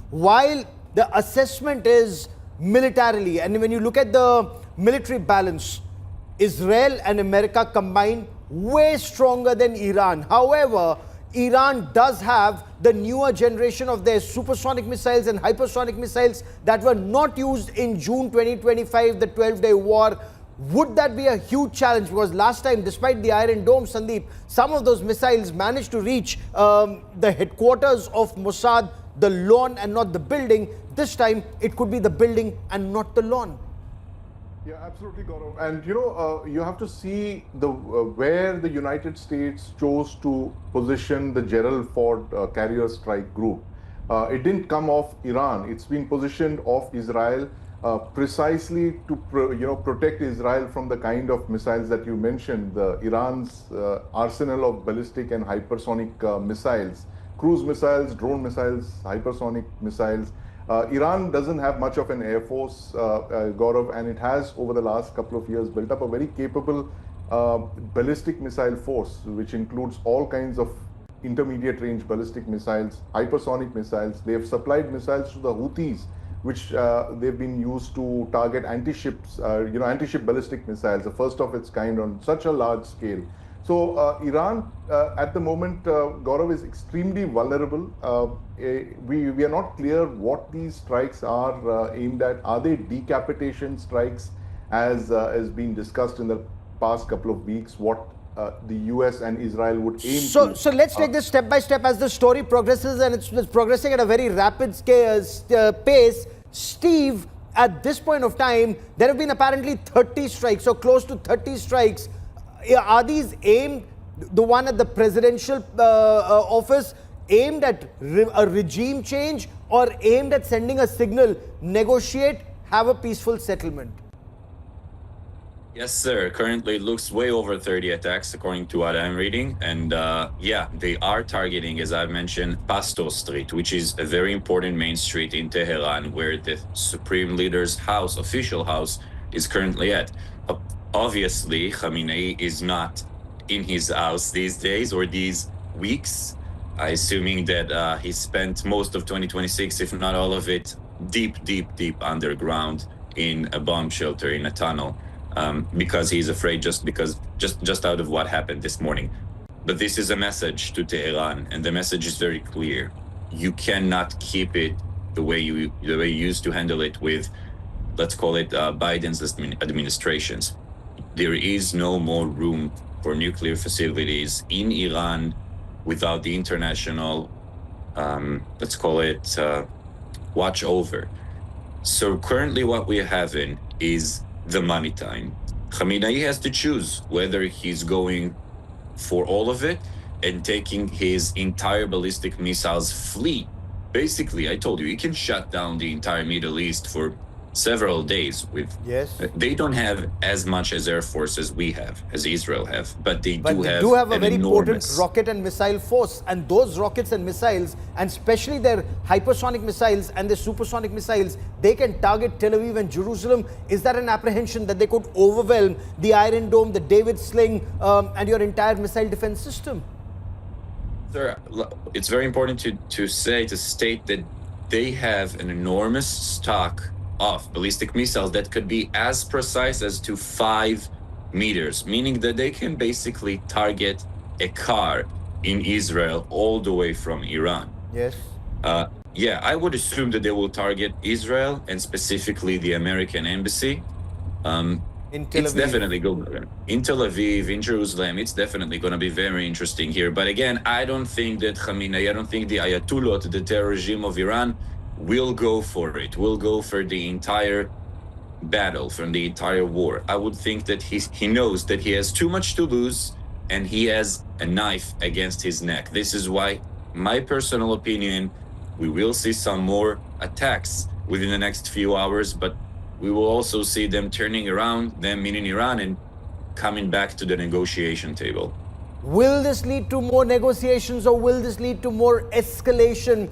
while the assessment is militarily, and when you look at the military balance, Israel and America combined way stronger than Iran. However, Iran does have the newer generation of their supersonic missiles and hypersonic missiles that were not used in June 2025, the 12-day war. Would that be a huge challenge? Because last time, despite the Iron Dome, Sandeep, some of those missiles managed to reach the headquarters of Mossad, the lawn and not the building. This time, it could be the building and not the lawn. Yeah, absolutely, Gaurav. And you have to see the where the United States chose to position the Gerald Ford carrier strike group. It didn't come off Iran. It's been positioned off Israel precisely to protect Israel from the kind of missiles that you mentioned. Iran's arsenal of ballistic and hypersonic missiles, cruise missiles, drone missiles, hypersonic missiles. Iran doesn't have much of an air force, Gaurav, and it has over the last couple of years built up a very capable ballistic missile force, which includes all kinds of intermediate range ballistic missiles, hypersonic missiles. They have supplied missiles to the Houthis, which they've been used to target anti-ships, anti-ship ballistic missiles, the first of its kind on such a large scale. So Iran at the moment, Gaurav, is extremely vulnerable. We are not clear what these strikes are aimed at. Are they decapitation strikes, as has been discussed in the past couple of weeks? What the US and Israel would aim to. So let's take this step by step as the story progresses, and it's progressing at a very rapid pace. Steve, at this point of time, there have been apparently 30 strikes, so close to 30 strikes. Are these aimed, the one at the presidential office, aimed at a regime change or aimed at sending a signal, negotiate, have a peaceful settlement? Yes, sir. Currently, it looks way over 30 attacks, according to what I'm reading. And yeah, they are targeting, as I've mentioned, Pastor Street, which is a very important main street in Tehran, where the Supreme Leader's house, official house, is currently at. Obviously, Khamenei is not in his house these days or these weeks, assuming that he spent most of 2026, if not all of it, deep underground in a bomb shelter, in a tunnel. Because he's afraid just out of what happened this morning. But this is a message to Tehran, and the message is very clear. You cannot keep it the way you used to handle it with, let's call it Biden's administrations. There is no more room for nuclear facilities in Iran without the international, let's call it watch over. So currently what we're having is the money time. Khamenei has to choose whether he's going for all of it and taking his entire ballistic missiles fleet. Basically, I told you, he can shut down the entire Middle East for several days with. Yes. They don't have as much as air force as we have, as Israel have, but they do have a very potent rocket and missile force, and those rockets and missiles, and especially their hypersonic missiles and their supersonic missiles, they can target Tel Aviv and Jerusalem. Is that an apprehension that they could overwhelm the Iron Dome, the David Sling, and your entire missile defense system? Sir, it's very important to state that they have an enormous stock of ballistic missiles that could be as precise as to 5 meters, meaning that they can basically target a car in Israel all the way from Iran. Yes. Yeah, I would assume that they will target Israel and specifically the American embassy. In Tel Aviv. It's definitely going in Tel Aviv, in Jerusalem. It's definitely going to be very interesting here. But again, I don't think that Khamenei, I don't think the Ayatollah, the terror regime of Iran, will go for it, will go for the entire battle, from the entire war. I would think that he knows that he has too much to lose and he has a knife against his neck. This is why, my personal opinion, we will see some more attacks within the next few hours, but we will also see them turning around, them meaning Iran, and coming back to the negotiation table. Will this lead to more negotiations or will this lead to more escalation?